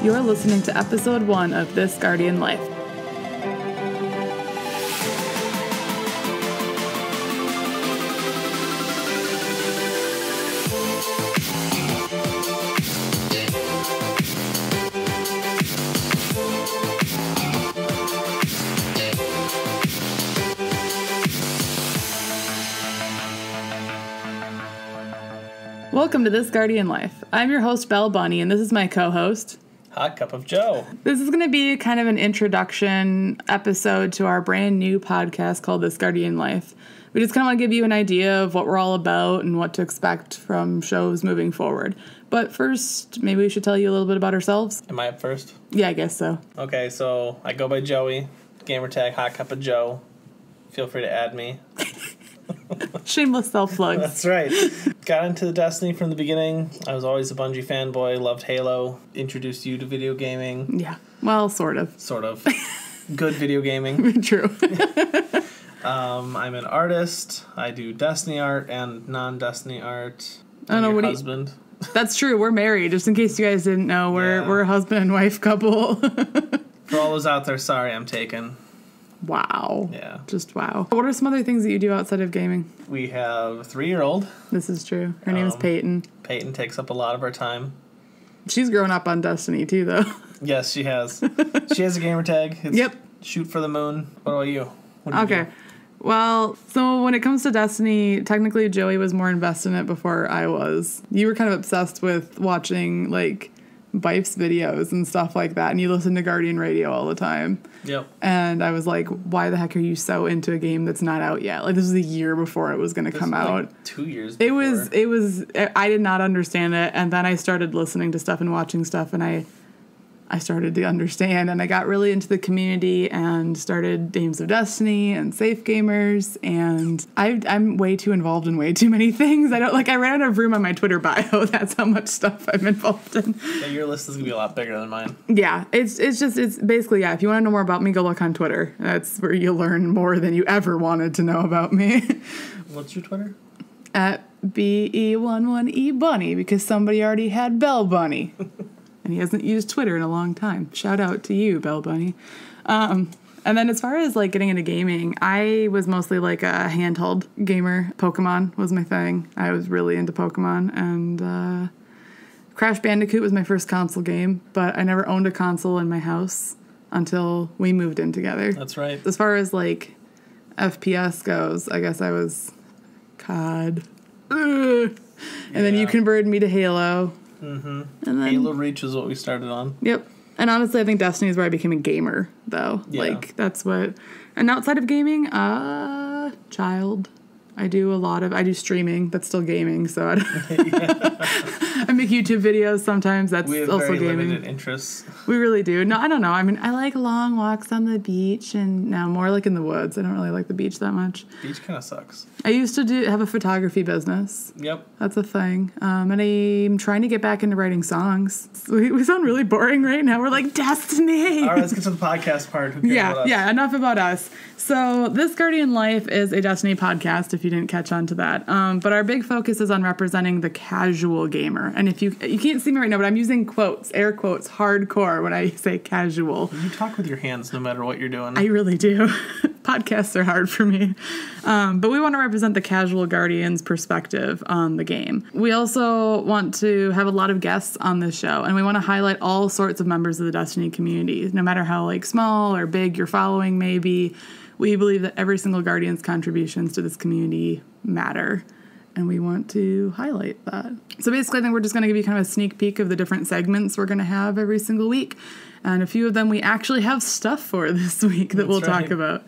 You're listening to episode 1 of This Guardian Life. Welcome to This Guardian Life. I'm your host, Belle Bunny, and this is my co-host, Hot Cup of Joe. This is going to be kind of an introduction episode to our brand new podcast called This Guardian Life. We just kind of want to give you an idea of what we're all about and what to expect from shows moving forward. But first, maybe we should tell you a little bit about ourselves. Am I up first? Yeah, I guess so. Okay, so I go by Joey, gamertag Hot Cup of Joe. Feel free to add me. Shameless self-plugs. That's right. Got into Destiny from the beginning. I was always a Bungie fanboy, loved Halo, introduced you to video gaming. Yeah, well, sort of. Sort of. Good video gaming. True. I'm an artist. I do Destiny art and non-Destiny art. I don't know what husband. That's true. We're married. Just in case you guys didn't know, we're a husband and wife couple. For all those out there, sorry, I'm taken. Wow. Yeah. Just wow. What are some other things that you do outside of gaming? We have a 3-year-old. This is true. Her name is Peyton. Peyton takes up a lot of our time. She's grown up on Destiny, too, though. Yes, she has. She has a gamer tag. It's Yep. Shoot for the moon. What about you? What do you Okay. do? Well, so when it comes to Destiny, technically Joey was more invested in it before I was. You were kind of obsessed with watching, like, Bife's videos and stuff like that, and you listened to Guardian Radio all the time. Yep. And I was like, why the heck are you so into a game that's not out yet? Like, this was a year before it was going to come out. Like 2 years before. It was, I did not understand it, and then I started listening to stuff and watching stuff, and I started to understand, and I got really into the community and started Games of Destiny and Safe Gamers, and I'm way too involved in way too many things. I ran out of room on my Twitter bio. That's how much stuff I'm involved in. Yeah, your list is going to be a lot bigger than mine. Yeah, it's basically, yeah, if you want to know more about me, go look on Twitter. That's where you'll learn more than you ever wanted to know about me. What's your Twitter? At BE11EBunny, because somebody already had Belle Bunny. And he hasn't used Twitter in a long time. Shout out to you, Belle Bunny. And then as far as, like, getting into gaming, I was mostly, like, a handheld gamer. Pokemon was my thing. I was really into Pokemon. And Crash Bandicoot was my first console game. But I never owned a console in my house until we moved in together. That's right. As far as, like, FPS goes, I guess I was COD. And then you converted me to Halo. Mm-hmm. And then, Halo Reach is what we started on. Yep. And honestly, I think Destiny is where I became a gamer, though. Yeah. Like, that's what... And outside of gaming, child. I do streaming. That's still gaming, so I make YouTube videos sometimes. That's we have also very gaming. limited interests. We really do. No, I don't know. I mean, I like long walks on the beach and now more like in the woods. I don't really like the beach that much. Beach kind of sucks. I used to have a photography business. Yep. That's a thing. And I'm trying to get back into writing songs. We sound really boring right now. We're like, Destiny! All right, let's get to the podcast part. Who cares about us? Yeah, enough about us. So This Guardian Life is a Destiny podcast, if you didn't catch on to that. But our big focus is on representing the casual gamer. And if you can't see me right now, but I'm using quotes, air quotes, hardcore when I say casual. You talk with your hands no matter what you're doing. I really do. Podcasts are hard for me. But we want to represent the casual Guardian's perspective on the game. We also want to have a lot of guests on this show, and we want to highlight all sorts of members of the Destiny community, no matter how, like, small or big your following may be. We believe that every single Guardian's contributions to this community matter, and we want to highlight that. So basically, I think we're just going to give you kind of a sneak peek of the different segments we're going to have every single week, and a few of them we actually have stuff for this week that we'll talk about.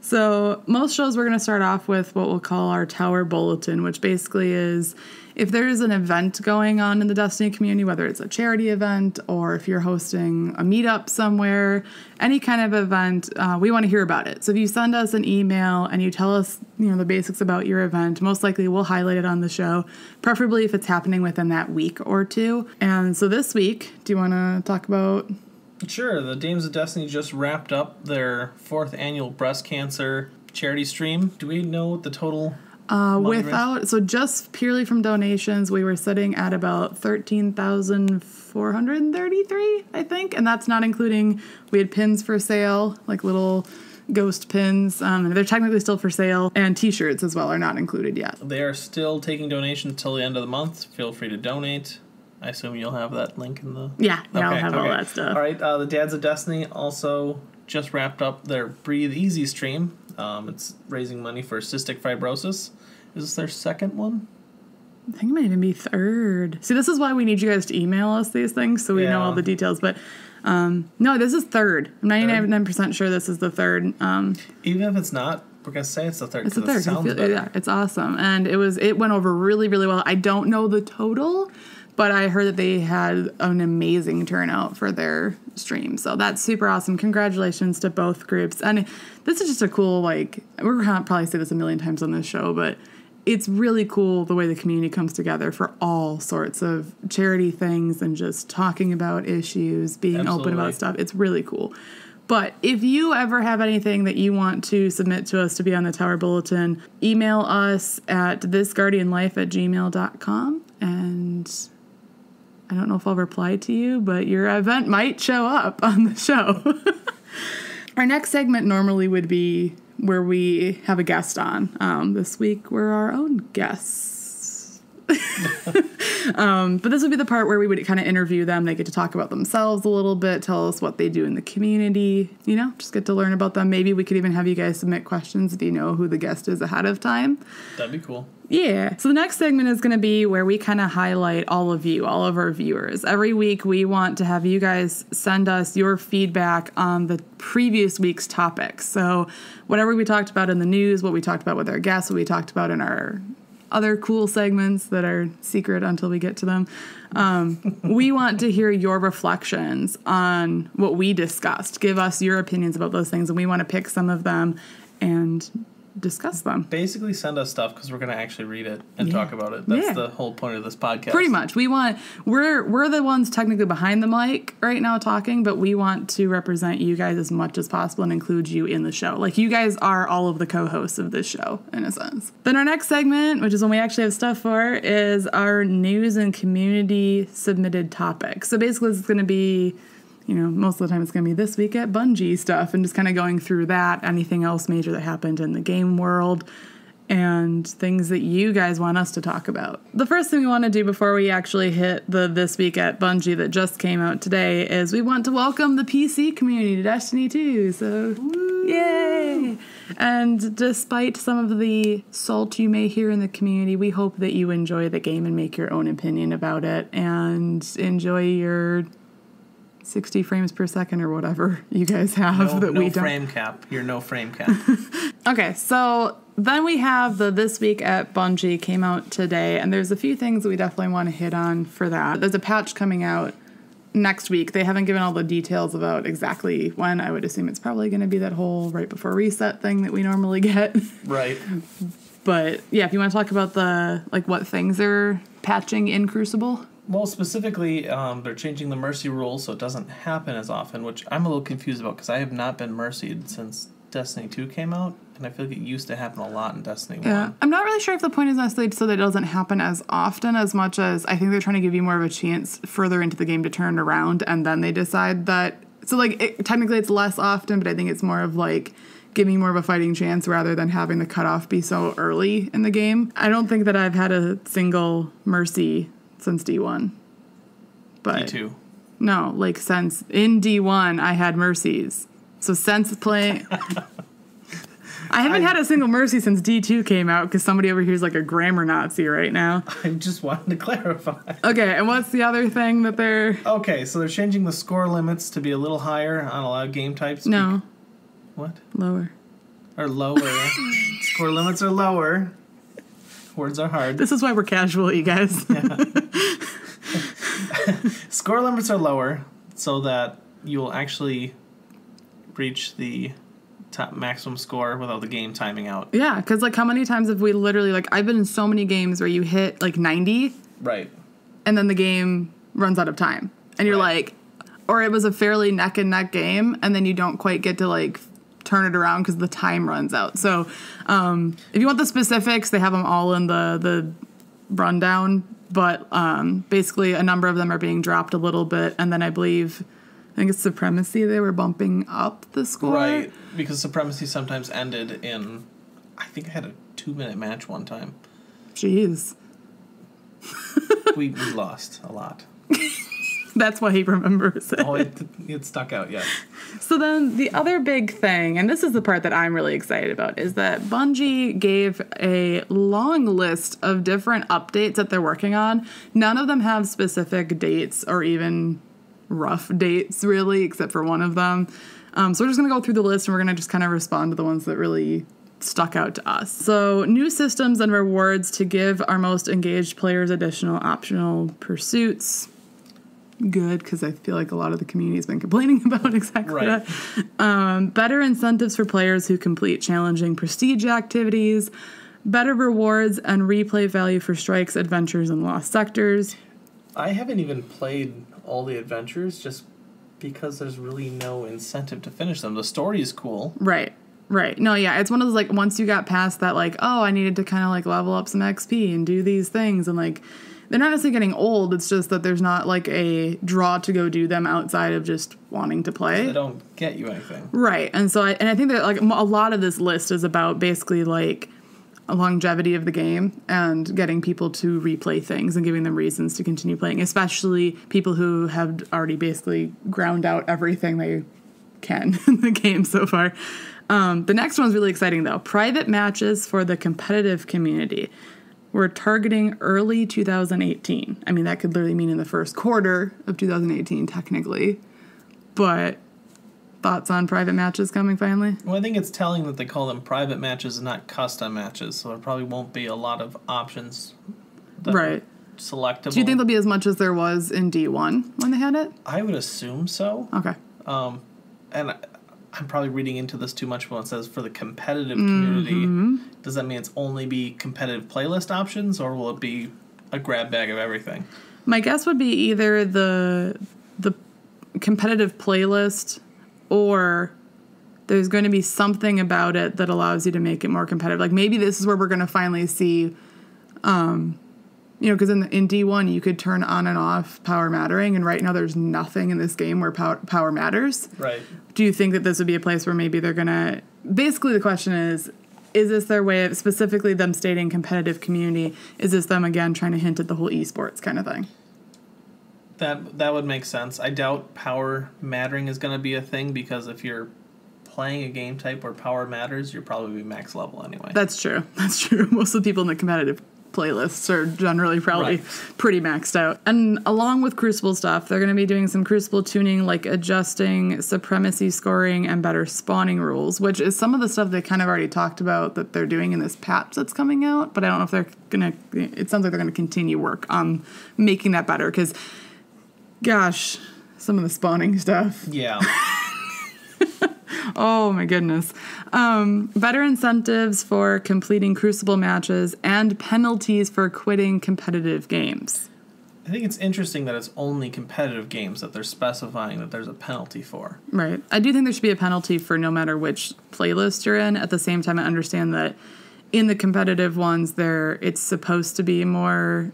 So most shows we're going to start off with what we'll call our Tower Bulletin, which basically is if there's an event going on in the Destiny community, whether it's a charity event or if you're hosting a meetup somewhere, any kind of event, we want to hear about it. So if you send us an email and you tell us, the basics about your event, most likely we'll highlight it on the show, preferably if it's happening within that week or two. And so this week, do you want to talk about... Sure. The Games of Destiny just wrapped up their 4th annual breast cancer charity stream. Do we know what the total So just purely from donations, we were sitting at about 13,433, I think. And that's not including, we had pins for sale, like little ghost pins. They're technically still for sale. And t-shirts as well are not included yet. They are still taking donations until the end of the month. Feel free to donate. I assume you'll have that link in the... Yeah, I'll have all that stuff. All right, the Dads of Destiny also just wrapped up their Breathe Easy stream. It's raising money for cystic fibrosis. Is this their second one? I think it might even be third. See, this is why we need you guys to email us these things so we know all the details. But no, this is third. I'm 99% sure this is the third. Even if it's not, we're going to say it's the third. It's the third. It sounds better. Yeah, it's awesome. And it went over really, really well. I don't know the total, but I heard that they had an amazing turnout for their stream. So that's super awesome. Congratulations to both groups. And this is just a cool, we're going to probably say this a million times on this show, but it's really cool the way the community comes together for all sorts of charity things and just talking about issues, being open about stuff. It's really cool. But if you ever have anything that you want to submit to us to be on the Tower Bulletin, email us at thisguardianlife@gmail.com. And I don't know if I'll reply to you, but your event might show up on the show. Our next segment normally would be where we have a guest on. This week, we're our own guests. But this would be the part where we would kind of interview them. They get to talk about themselves a little bit, tell us what they do in the community, just get to learn about them. Maybe we could even have you guys submit questions if you know who the guest is ahead of time. That'd be cool. Yeah. So the next segment is going to be where we kind of highlight all of you, all of our viewers. Every week we want to have you guys send us your feedback on the previous week's topics. So whatever we talked about in the news, what we talked about with our guests, what we talked about in our other cool segments that are secret until we get to them. We want to hear your reflections on what we discussed. Give us your opinions about those things, and we want to pick some of them and discuss them. Basically send us stuff because we're going to actually read it and talk about it. That's the whole point of this podcast. Pretty much. We're the ones technically behind the mic right now talking, but we want to represent you guys as much as possible and include you in the show. Like, you guys are all of the co-hosts of this show, in a sense. Then our next segment, which is when we actually have stuff for, is our news and community submitted topics. So basically it's going to be, most of the time it's going to be this week at Bungie stuff and just kind of going through that, anything else major that happened in the game world, and things that you guys want us to talk about. The first thing we want to do before we actually hit the This Week at Bungie that just came out today is we want to welcome the PC community to Destiny 2. So, yay! And despite some of the salt you may hear in the community, we hope that you enjoy the game and make your own opinion about it and enjoy your 60 frames per second or whatever you guys have that we don't. No frame cap. You're no frame cap. Okay, so then we have the This Week at Bungie came out today, and there's a few things that we definitely want to hit on for that. There's a patch coming out next week. They haven't given all the details about exactly when. I would assume it's probably going to be that whole right before reset thing that we normally get. Right. But yeah, if you want to talk about the what things they're patching in Crucible. Well, specifically, they're changing the mercy rules so it doesn't happen as often, which I'm a little confused about because I have not been mercied since Destiny 2 came out, and I feel like it used to happen a lot in Destiny 1. Yeah, I'm not really sure if the point is necessarily so that it doesn't happen as often as much as I think they're trying to give you more of a chance further into the game to turn around, and then they decide that... So, technically it's less often, but I think it's more of, giving you more of a fighting chance rather than having the cutoff be so early in the game. I don't think that I've had a single mercy since D1. But D2. No, since in D1 I had mercies. So since playing... I haven't had a single mercy since D2 came out because somebody over here is like a grammar Nazi right now. I just wanted to clarify. Okay, and what's the other thing that they're... Okay, so they're changing the score limits to be a little higher on a lot of game types. No. What? Lower. Or lower. Score limits are lower. Words are hard. This is why we're casual, you guys. Yeah. Score limits are lower so that you'll actually reach the top maximum score without the game timing out. Yeah, because how many times have we literally, I've been in so many games where you hit 90. Right. And then the game runs out of time. And you're or it was a fairly neck and neck game, and then you don't quite get to turn it around because the time runs out. So if you want the specifics, they have them all in the rundown. But basically a number of them are being dropped a little bit. And then I think it's Supremacy, they were bumping up the score. Right, because Supremacy sometimes ended in, I think I had a 2-minute match one time. Jeez. we lost a lot. That's why he remembers it. Oh, it stuck out, yeah. So then the other big thing, and this is the part that I'm really excited about, is that Bungie gave a long list of different updates that they're working on. None of them have specific dates or even rough dates, really, except for one of them. So we're just going to go through the list, and we're going to just kind of respond to the ones that really stuck out to us. So new systems and rewards to give our most engaged players additional optional pursuits. Good, because I feel like a lot of the community has been complaining about exactly that. Better incentives for players who complete challenging prestige activities. Better rewards and replay value for strikes, adventures, and lost sectors. I haven't even played all the adventures just because there's really no incentive to finish them. The story is cool. Right. No, yeah, it's one of those, like, once you got past that, like, oh, I needed to kind of, like, level up some XP and do these things, and, like, they're not necessarily getting old, it's just that there's not, like, a draw to go do them outside of just wanting to play. They don't get you anything. Right, and so I think that, like, a lot of this list is about basically, like, a longevity of the game and getting people to replay things and giving them reasons to continue playing, especially people who have already basically ground out everything they can in the game so far. The next one's really exciting, though. Private matches for the competitive community. We're targeting early 2018. I mean, that could literally mean in the first quarter of 2018, technically. But thoughts on private matches coming finally? Well, I think it's telling that they call them private matches and not custom matches, so there probably won't be a lot of options that are selectable. Do you think there'll be as much as there was in D1 when they had it? I would assume so. Okay. And I'm probably reading into this too much when it says for the competitive community. Does that mean it's only be competitive playlist options, or will it be a grab bag of everything? My guess would be either the competitive playlist, or there's going to be something about it that allows you to make it more competitive. Like, maybe this is where we're going to finally see, because in D1 you could turn on and off power mattering, and right now there's nothing in this game where power matters. Right. Do you think that this would be a place where maybe they're going to... Basically, the question is this their way of, specifically them stating competitive community, is this them, again, trying to hint at the whole esports kind of thing? That would make sense. I doubt power mattering is going to be a thing, because if you're playing a game type where power matters, you're probably max level anyway. That's true. Most of the people in the competitive playlists are generally probably pretty maxed out. And along with Crucible stuff, they're going to be doing some Crucible tuning, like adjusting supremacy scoring and better spawning rules, which is some of the stuff they kind of already talked about that they're doing in this patch that's coming out. But I don't know if they're going to... It sounds like they're going to continue work on making that better, because, gosh, some of the spawning stuff. Yeah. Oh, my goodness. Better incentives for completing Crucible matches and penalties for quitting competitive games. I think it's interesting that it's only competitive games that they're specifying that there's a penalty for. Right. I do think there should be a penalty for no matter which playlist you're in. At the same time, I understand that in the competitive ones, it's supposed to be more...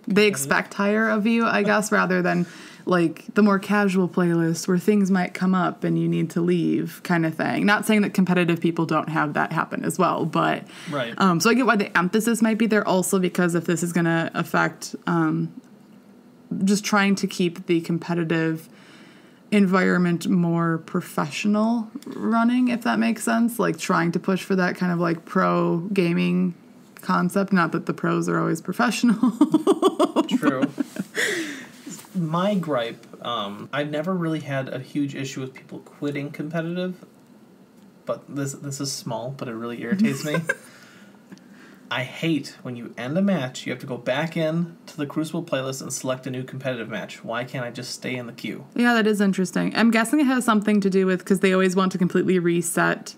they expect higher of you, I guess, rather than... like the more casual playlist where things might come up and you need to leave kind of thing. Not saying that competitive people don't have that happen as well, but right. So I get why the emphasis might be there, also because if this is going to affect just trying to keep the competitive environment more professional running, if that makes sense, like trying to push for that kind of like pro gaming concept. Not that the pros are always professional. True. My gripe, I've never really had a huge issue with people quitting competitive, but this is small, but it really irritates me. I hate when you end a match, you have to go back in to the Crucible playlist and select a new competitive match. Why can't I just stay in the queue? Yeah, that is interesting. I'm guessing it has something to do with, because they always want to completely reset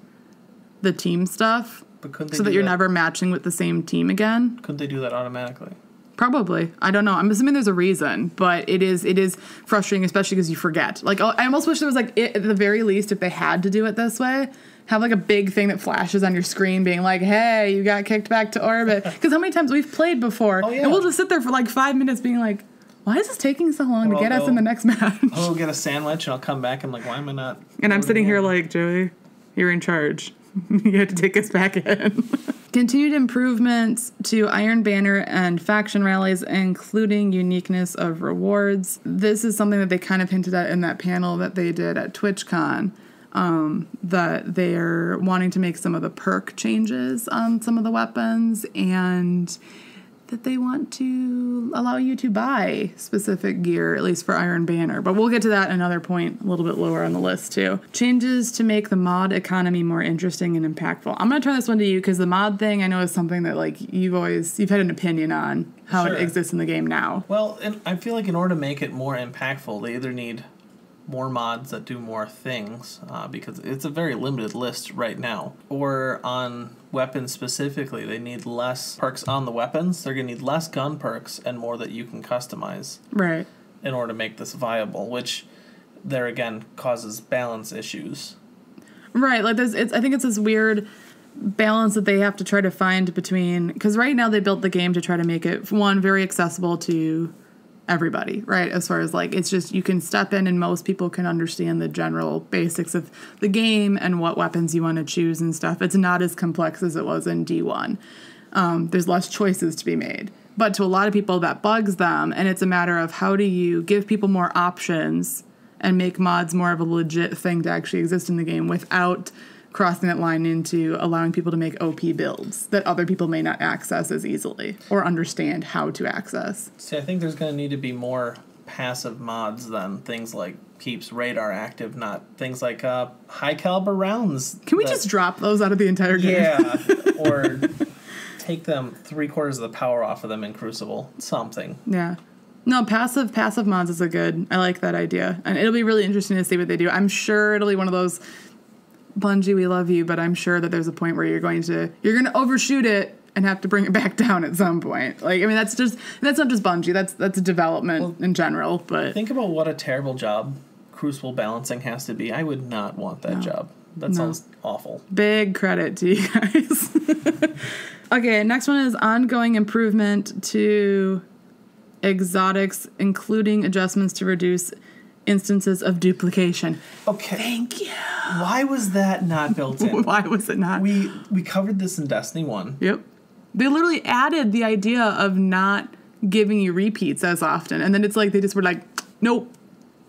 the team stuff, But couldn't they so that you're never matching with the same team again. Couldn't they do that automatically? Probably. I don't know. I'm assuming there's a reason, but it is frustrating, especially because you forget. Like, I almost wish there was, like, at the very least, if they had to do it this way, have, like, a big thing that flashes on your screen being like, hey, you got kicked back to orbit. Because how many times we've played before, and we'll just sit there for, like, 5 minutes being like, why is this taking so long to get us in the next match? I'll get a sandwich, and I'll come back, and I'm like, why am I not? And I'm sitting here like, Joey, you're in charge. You have to take us back in. Continued improvements to Iron Banner and faction rallies, including uniqueness of rewards. This is something that they kind of hinted at in that panel that they did at TwitchCon, that they're wanting to make some of the perk changes on some of the weapons, and that they want to allow you to buy specific gear, at least for Iron Banner. But we'll get to that another point a little bit lower on the list, too. Changes to make the mod economy more interesting and impactful. I'm going to turn this one to you, because the mod thing I know is something that, like, you've had an opinion on how it exists in the game now. Well, and I feel like in order to make it more impactful, they either need more mods that do more things, because it's a very limited list right now. Or on weapons specifically, they need less perks on the weapons. They're going to need less gun perks and more that you can customize. Right. In order to make this viable, which there again causes balance issues. Right. Like I think it's this weird balance that they have to try to find between, because right now they built the game to try to make it, one, very accessible to everybody, right? As far as, like, it's just you can step in and most people can understand the general basics of the game and what weapons you want to choose and stuff. It's not as complex as it was in D1. There's less choices to be made. But to a lot of people, that bugs them, and it's a matter of how do you give people more options and make mods more of a legit thing to actually exist in the game without crossing that line into allowing people to make OP builds that other people may not access as easily or understand how to access. See, I think there's going to need to be more passive mods than things like keeps radar active, not things like high caliber rounds. Can we just drop those out of the entire game? Yeah, or take them 3/4 of the power off of them in Crucible. Something. Yeah. No, passive mods is I like that idea. And it'll be really interesting to see what they do. I'm sure it'll be one of those, Bungie, we love you, but I'm sure that there's a point where you're going to overshoot it and have to bring it back down at some point. Like, I mean, that's not just Bungie. That's development in general. But think about what a terrible job Crucible balancing has to be. I would not want that job. That sounds awful. Big credit to you guys. Okay, next one is ongoing improvement to exotics, including adjustments to reduce instances of duplication. Okay. Thank you. Why was that not built in? Why was it not? We covered this in Destiny 1. Yep. They literally added the idea of not giving you repeats as often. And then it's like they just were like, nope.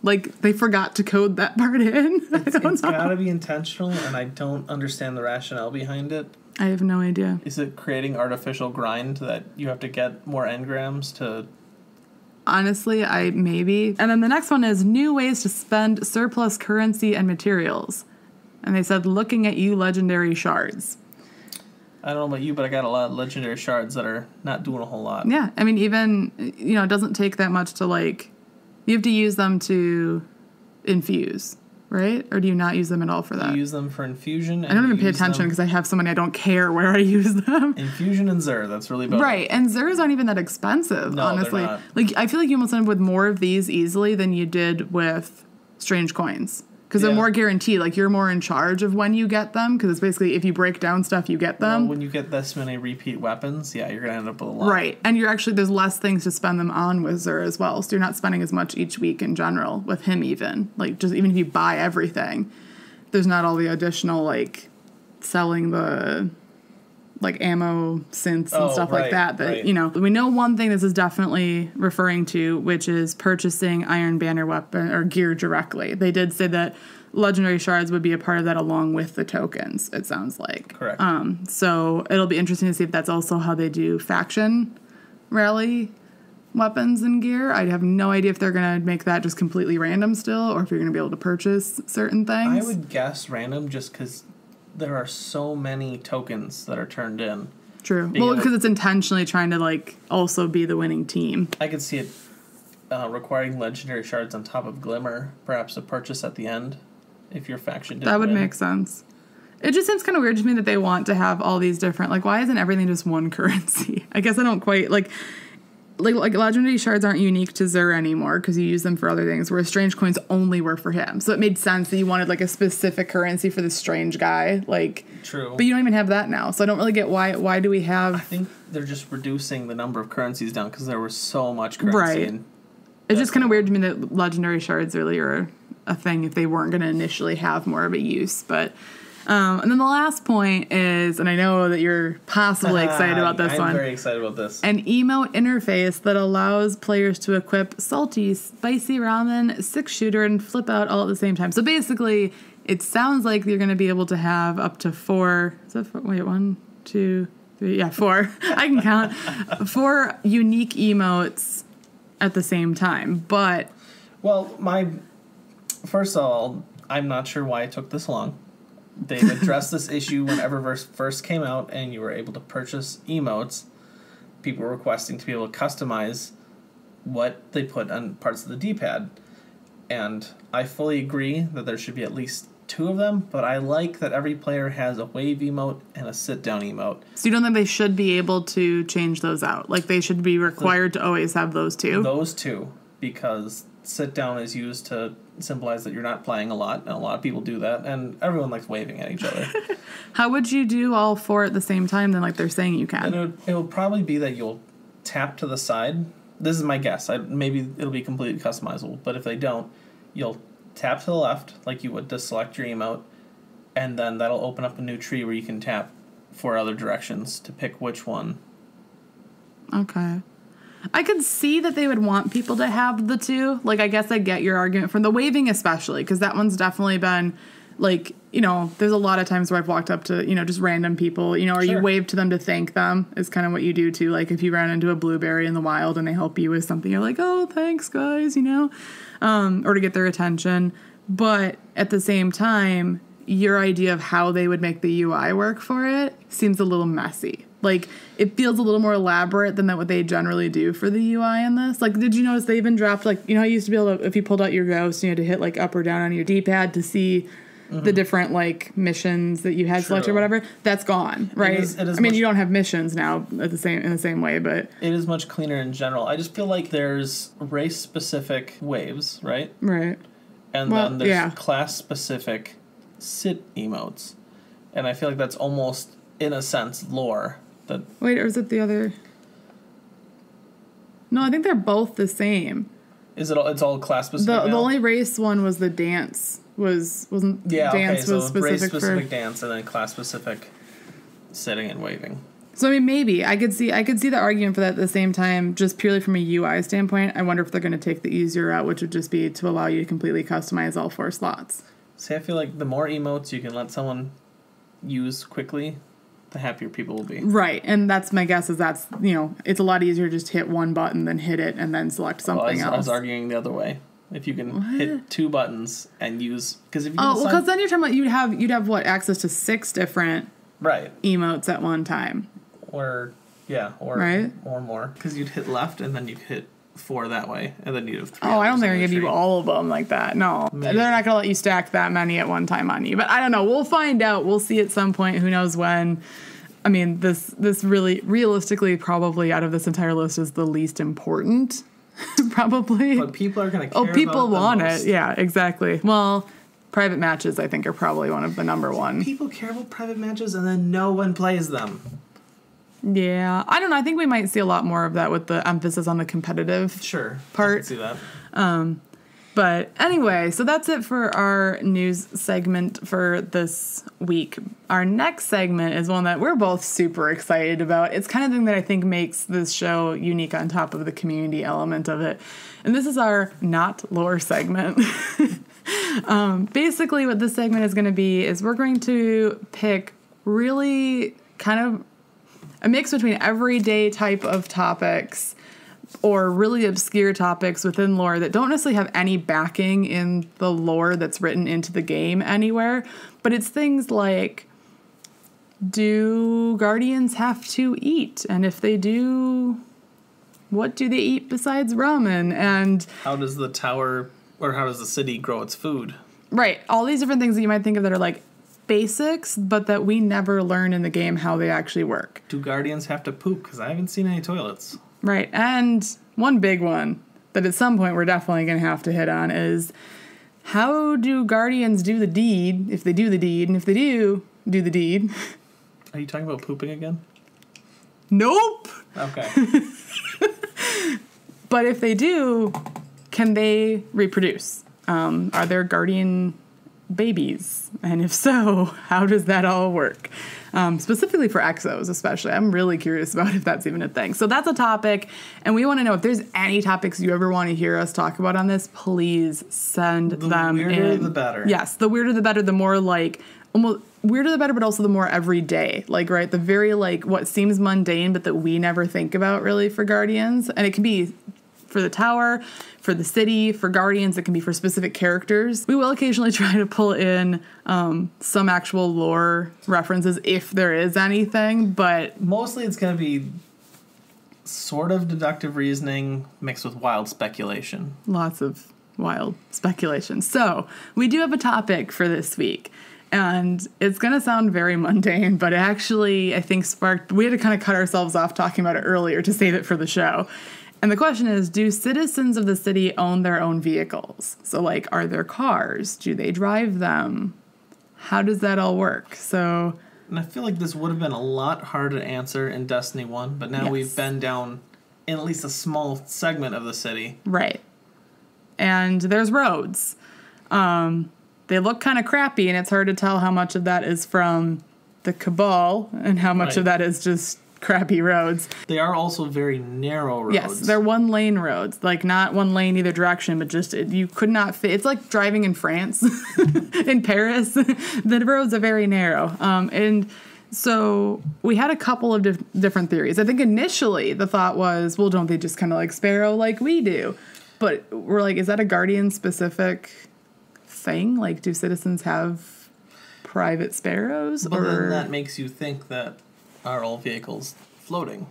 Like, they forgot to code that part in. It's got to be intentional, and I don't understand the rationale behind it. I have no idea. Is it creating artificial grind that you have to get more engrams to... Honestly, maybe. And then the next one is new ways to spend surplus currency and materials. And they said, looking at you, legendary shards. I don't know about you, but I got a lot of legendary shards that are not doing a whole lot. Yeah. I mean, even, it doesn't take that much to, like, you have to use them to infuse, right? Or do you not use them at all for that? You use them for infusion. I don't even pay attention because I have so many I don't care where I use them. Infusion and Xur, that's really about right, and Xurs aren't even that expensive, no, honestly. They're not. Like, I feel like you almost end up with more of these easily than you did with strange coins. Because they're more guaranteed. Like, you're more in charge of when you get them. Because it's basically, if you break down stuff, you get them. Well, when you get this many repeat weapons, yeah, you're going to end up with a lot. Right. And there's less things to spend them on with Xur as well. So you're not spending as much each week in general with him even. Like, just even if you buy everything, there's not all the additional, like, selling the, like, ammo synths and stuff like that. That, we know one thing this is definitely referring to, which is purchasing Iron Banner weapon or gear directly. They did say that legendary shards would be a part of that along with the tokens, it sounds like. Correct. So it'll be interesting to see if that's also how they do faction rally weapons and gear. I have no idea if they're going to make that just completely random still, or if you're going to be able to purchase certain things. I would guess random just because there are so many tokens that are turned in. True. Well, because it's intentionally trying to, like, also be the winning team. I could see it requiring legendary shards on top of Glimmer, perhaps a purchase at the end, if your faction didn't That would win. make sense. It just seems kind of weird to me that they want to have all these different, like, why isn't everything just one currency? I guess I don't quite, like, like legendary shards aren't unique to Xur anymore because you use them for other things, whereas strange coins only were for him. So it made sense that you wanted like a specific currency for this strange guy. Like, true. But you don't even have that now. So I don't really get why do we have... I think they're just reducing the number of currencies down because there was so much currency. Right. It's just kind of weird to me that legendary shards really are a thing if they weren't going to initially have more of a use. But and then the last point is, and I know that you're possibly excited about this one. I'm very excited about this. An emote interface that allows players to equip salty, spicy ramen, 6-shooter, and flip out all at the same time. So basically, it sounds like you're going to be able to have up to 4. Is that 4? Wait, 1, 2, 3. Yeah, 4. I can count. 4 unique emotes at the same time. But well, first of all, I'm not sure why it took this long. They've addressed this issue whenever first came out, and you were able to purchase emotes. People were requesting to be able to customize what they put on parts of the D-pad. And I fully agree that there should be at least 2 of them, but I like that every player has a wave emote and a sit-down emote. So you don't think they should be able to change those out? Like they should be required to always have those 2? Those 2, because sit-down is used to symbolize that you're not playing a lot, and a lot of people do that, and everyone likes waving at each other. How would you do all 4 at the same time then, like they're saying you can? And it would probably be that you'll tap to the side. This is my guess. Maybe it'll be completely customizable, but if they don't, you'll tap to the left like you would to select your emote, and then that'll open up a new tree where you can tap 4 other directions to pick which one. Okay. I could see that they would want people to have the 2. Like, I guess I get your argument from the waving especially, because that one's definitely been, like, you know, there's a lot of times where I've walked up to, you know, just random people, you know, or you wave to them to thank them is kind of what you do, too. Like, if you ran into a blueberry in the wild and they help you with something, you're like, oh, thanks, guys, you know, or to get their attention. But at the same time, your idea of how they would make the UI work for it seems a little messy. Like, it feels a little more elaborate than what they generally do for the UI in this. Like, did you notice they even dropped, like, you know how you used to be able to, if you pulled out your ghost, you had to hit, like, up or down on your D-pad to see the different, like, missions that you had selected or whatever? That's gone, right? It is I mean, you don't have missions now in the same way, but... It is much cleaner in general. I just feel like there's race-specific waves, right? Right. And then there's class-specific sit emotes. And I feel like that's almost, in a sense, lore. Wait, or is it the other? No, I think they're both the same. Is it? It's all class specific. The only race one was the dance. Wasn't dance was specific race specific for dance, and then class specific sitting and waving. So I mean, maybe I could see the argument for that at the same time, just purely from a UI standpoint. I wonder if they're going to take the easier route, which would just be to allow you to completely customize all 4 slots. See, I feel like the more emotes you can let someone use quickly, the happier people will be. Right, and that's my guess is that's, you know, it's a lot easier to just hit one button than hit it and then select something else. I was arguing the other way. If you can hit 2 buttons and use... because if you because then you're talking about you'd have what, access to 6 different emotes at one time. Or more. Because you'd hit left and then you'd hit 4 that way, and then you'd have 3. Oh, I don't think they're going to give you all of them like that. No. Maybe. They're not going to let you stack that many at one time on you. But I don't know. We'll find out. We'll see at some point. Who knows when. I mean, this really, realistically, probably out of this entire list is the least important. Probably. But people are going to care about people want most. it. Yeah, exactly. Well, private matches, I think, are probably one of the number one. People care about private matches, and then no one plays them. Yeah, I don't know. I think we might see a lot more of that with the emphasis on the competitive part. I can see that. But anyway, so that's it for our news segment for this week. Our next segment is one that we're both super excited about. It's kind of the thing that I think makes this show unique on top of the community element of it. And this is our not lore segment. Basically, what this segment is going to be is we're going to pick really kind of a mix between everyday type of topics or really obscure topics within lore that don't necessarily have any backing in the lore that's written into the game anywhere. But it's things like, do guardians have to eat? And if they do, what do they eat besides ramen? And how does the tower or how does the city grow its food? Right. All these different things that you might think of that are like basics, but that we never learn in the game how they actually work. Do guardians have to poop? Because I haven't seen any toilets. Right. And one big one that at some point we're definitely going to have to hit on is, how do guardians do the deed, if they do the deed, and if they do the deed? Are you talking about pooping again? Nope. Okay. But if they do, can they reproduce? Are there guardian babies? And if so, how does that all work? Specifically for exos, especially. I'm really curious about if that's even a thing. So that's a topic, and we want to know if there's any topics you ever want to hear us talk about on this, please send them in. The weirder, the better. Yes, the weirder, the better, the more like, almost weirder, the better, but also the more everyday. Like, right, the very, like, what seems mundane, but that we never think about really for guardians. And it can be for the tower, for the city, for guardians. It can be for specific characters. We will occasionally try to pull in some actual lore references if there is anything, but mostly it's going to be sort of deductive reasoning mixed with wild speculation. Lots of wild speculation. So we do have a topic for this week, and it's going to sound very mundane, but it actually, I think, sparked... We had to kind of cut ourselves off talking about it earlier to save it for the show. And the question is, do citizens of the city own their own vehicles? So, like, are there cars? Do they drive them? How does that all work? So... And I feel like this would have been a lot harder to answer in Destiny 1, but now yes. We've been down in at least a small segment of the city. Right. And there's roads. They look kind of crappy, and it's hard to tell how much of that is from the Cabal and how much of that is just crappy roads. They are also very narrow roads. Yes, they're one-lane roads. Like, not one lane either direction, but just, you could not fit. It's like driving in France, in Paris. The roads are very narrow. And so we had a couple of different theories. I think initially the thought was, well, don't they just kind of like Sparrow like we do? But we're like, is that a Guardian-specific thing? Like, do citizens have private sparrows? But then that makes you think that are all vehicles floating?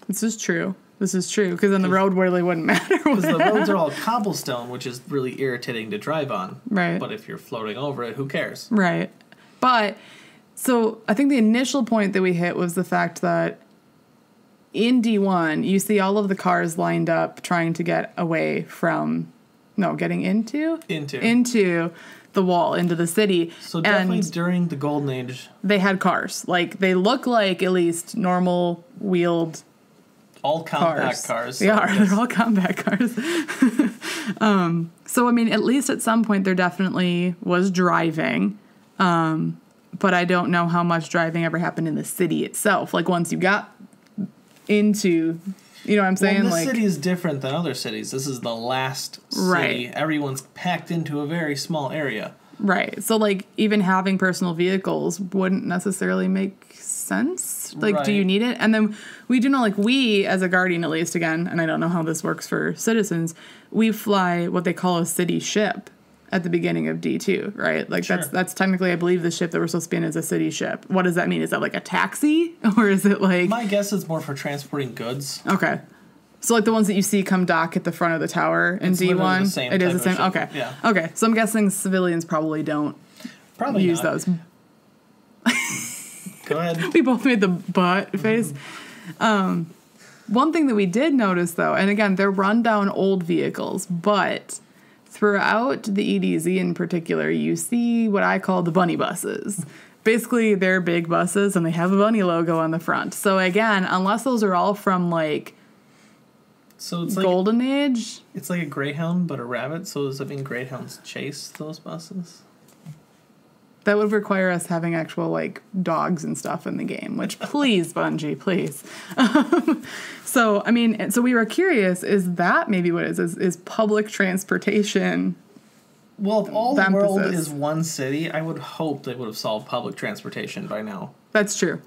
This is true. Because then the road really wouldn't matter. Because the roads are all cobblestone, which is really irritating to drive on. Right. But if you're floating over it, who cares? Right. But, so I think the initial point that we hit was the fact that in D1, you see all of the cars lined up trying to get away from... No, getting into the wall, into the city. So definitely during the Golden Age, they had cars. Like, they look like at least normal wheeled all compact cars. They are. They're all compact cars. So, I mean, at least at some point there definitely was driving. But I don't know how much driving ever happened in the city itself. Like, once you got into... You know what I'm saying? Well, this city is different than other cities. This is the last city. Right. Everyone's packed into a very small area. Right. So, like, even having personal vehicles wouldn't necessarily make sense. Like, do you need it? And then we do know, like, we, as a Guardian at least, again, and I don't know how this works for citizens, we fly what they call a city ship at the beginning of D2, right? Like, sure. that's technically, I believe, the ship that we're supposed to be in is a city ship. What does that mean? Is that like a taxi? Or is it like... My guess is more for transporting goods. Okay. So, like, the ones that you see come dock at the front of the tower in D1? The same it is the same? ship. Okay. Yeah. Okay. So I'm guessing civilians probably don't use those. Go ahead. We both made the butt face. One thing that we did notice, though, and again, they're rundown old vehicles, but... Throughout the EDZ in particular, you see what I call the bunny buses. Basically, they're big buses, and they have a bunny logo on the front. So again, unless those are all from, like, it's Golden Age... It's like a Greyhound, but a rabbit, so does that mean Greyhounds chase those buses? That would require us having actual, like, dogs and stuff in the game, which, please, Bungie, please. So, I mean, so we were curious, is that maybe what it is public transportation? Well, if all the world is one city, I would hope they would have solved public transportation by now. That's true.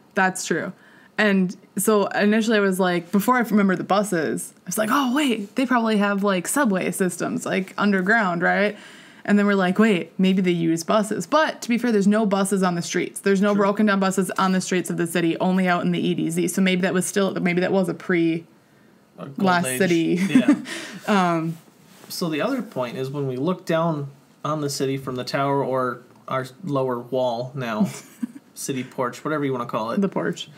And so initially I was like, before I remember the buses, I was like, oh, wait, they probably have, like, subway systems, like, underground, right? And then we're like, wait, maybe they use buses. But to be fair, there's no buses on the streets. There's no broken down buses on the streets of the city, only out in the EDZ. So maybe that was a pre-Last City. Yeah. So the other point is when we look down on the city from the tower or our lower wall now, city porch, whatever you want to call it. The porch.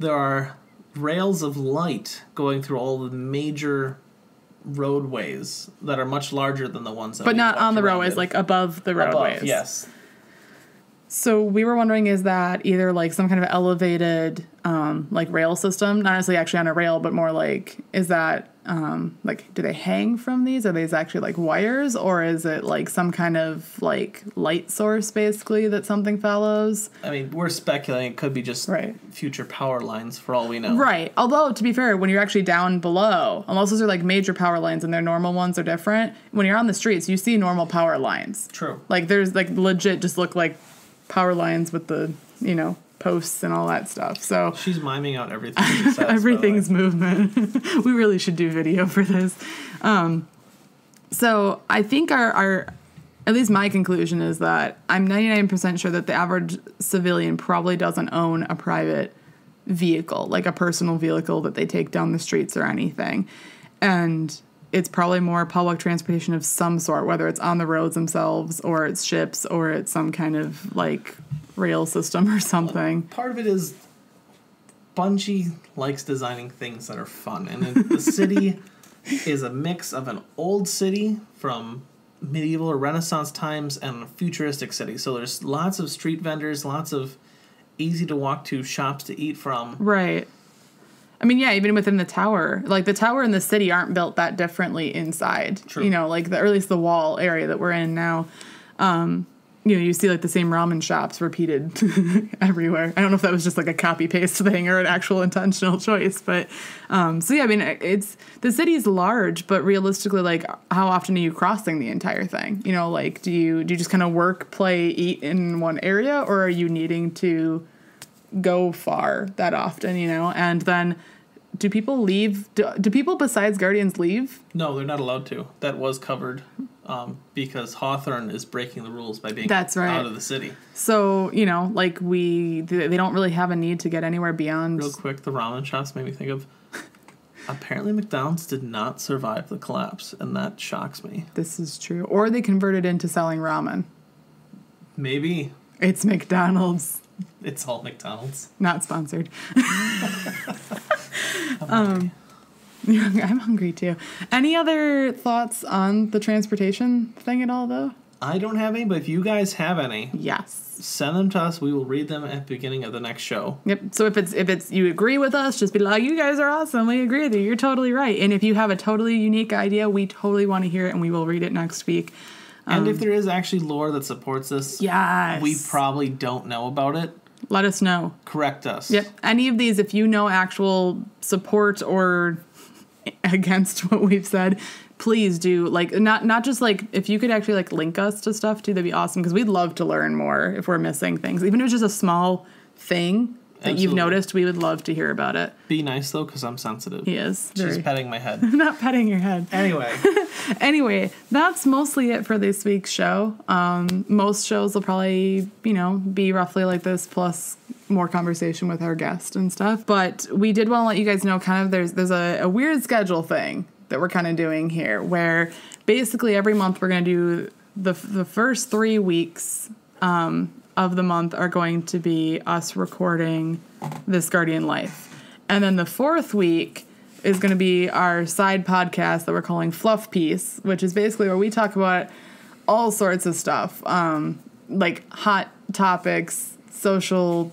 There are rails of light going through all the major roadways that are much larger than the ones that But we not walked on the around roadways, in. like above the roadways. Above, yes. So we were wondering, is that either like some kind of elevated like rail system, not necessarily actually on a rail, but more like, is that like, do they hang from these? Are these actually like wires, or is it like some kind of like light source basically that something follows? I mean, we're speculating it could be just future power lines for all we know. Right. Although, to be fair, when you're actually down below, unless those are like major power lines and their normal ones are different, when you're on the streets, you see normal power lines. True. Like there's like legit just look like power lines with the, you know, posts and all that stuff. So she's miming out everything she says, everything's movement. We really should do video for this. So I think our at least my conclusion is that I'm 99% sure that the average civilian probably doesn't own a private vehicle, like a personal vehicle that they take down the streets or anything. And it's probably more public transportation of some sort, whether it's on the roads themselves or it's ships or it's some kind of like rail system or something. Part of it is Bungie likes designing things that are fun. And the city is a mix of an old city from medieval or Renaissance times and a futuristic city. So there's lots of street vendors, lots of easy to walk to shops to eat from. Right. I mean, yeah, even within the tower, like the tower and the city aren't built that differently inside. True. You know, like or at least the wall area that we're in now. You know, you see like the same ramen shops repeated everywhere. I don't know if that was just like a copy paste thing or an actual intentional choice, but so yeah, I mean, it's the city's large, but realistically, like how often are you crossing the entire thing? You know, like do you just kind of work, play, eat in one area, or are you needing to go far that often, you know? And then do people leave? Do people besides Guardians leave? No, they're not allowed to. That was covered because Hawthorne is breaking the rules by being That's right. out of the city. So, you know, like they don't really have a need to get anywhere beyond. Real quick, the ramen shops made me think of, apparently McDonald's did not survive the collapse, and that shocks me. This is true. Or they converted into selling ramen. Maybe. It's McDonald's. It's all McDonald's. Not sponsored. I'm hungry too. Any other thoughts on the transportation thing at all, though? I don't have any, but if you guys have any, yes, send them to us. We will read them at the beginning of the next show. Yep. So if it's you agree with us, just be like, you guys are awesome. We agree with you. You're totally right. And if you have a totally unique idea, we totally want to hear it, and we will read it next week. And if there is actually lore that supports this, yes, we probably don't know about it. Let us know. Correct us. Yep. Any of these, if you know actual support or against what we've said, please do. Like, not just like, if you could actually like link us to stuff too, that'd be awesome, because we'd love to learn more if we're missing things. Even if it's just a small thing that Absolutely. you've noticed, we would love to hear about it. Be nice though, because I'm sensitive. He is. She's petting my head. I'm not petting your head. Anyway, that's mostly it for this week's show. Most shows will probably, be roughly like this, plus more conversation with our guest and stuff. But we did want to let you guys know kind of there's a weird schedule thing that we're kind of doing here, where basically every month we're going to do the first 3 weeks of the month are going to be us recording This Guardian Life. And then the 4th week is going to be our side podcast that we're calling Fluff Piece, which is basically where we talk about all sorts of stuff, like hot topics, social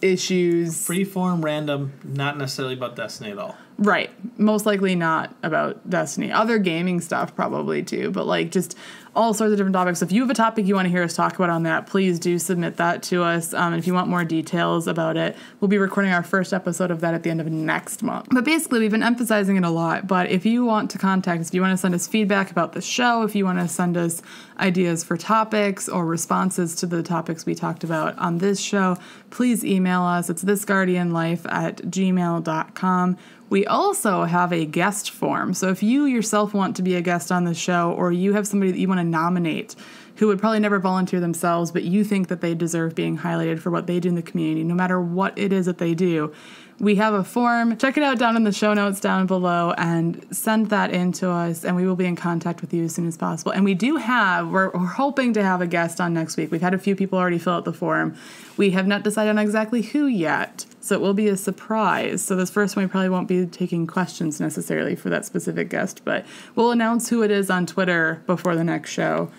issues. Freeform, random, not necessarily about Destiny at all. Right. Most likely not about Destiny. Other gaming stuff probably too, but like just all sorts of different topics. So if you have a topic you want to hear us talk about on that, please do submit that to us. And if you want more details about it, we'll be recording our first episode of that at the end of next month. But basically, we've been emphasizing it a lot. But if you want to contact us, if you want to send us feedback about the show, if you want to send us ideas for topics or responses to the topics we talked about on this show, please email us. It's thisguardianlife@gmail.com. We also have a guest form. So if you yourself want to be a guest on the show, or you have somebody that you want to nominate who would probably never volunteer themselves, but you think that they deserve being highlighted for what they do in the community, no matter what it is that they do, we have a form. Check it out down in the show notes down below and send that in to us, and we will be in contact with you as soon as possible. And we're hoping to have a guest on next week. We've had a few people already fill out the form. We have not decided on exactly who yet. So it will be a surprise. So this first one, we probably won't be taking questions necessarily for that specific guest, but we'll announce who it is on Twitter before the next show.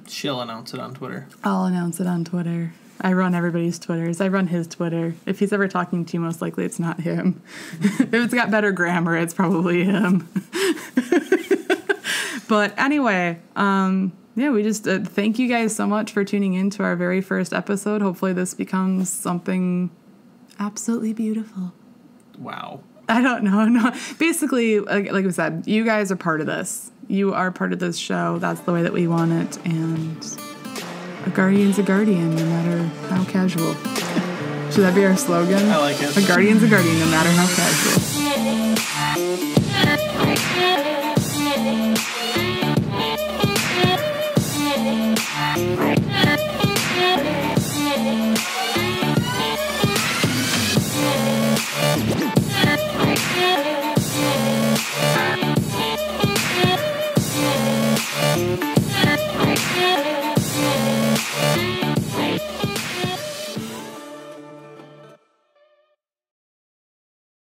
She'll announce it on Twitter. I'll announce it on Twitter. I run everybody's Twitters. I run his Twitter. If he's ever talking to you, most likely it's not him. If it's got better grammar, it's probably him. But anyway, we just thank you guys so much for tuning in to our very first episode. Hopefully this becomes something absolutely beautiful. Wow. I don't know. No. Basically, like we said, you guys are part of this. You are part of this show. That's the way that we want it. And a guardian's a guardian, no matter how casual. Should that be our slogan? I like it. A guardian's a guardian, no matter how casual.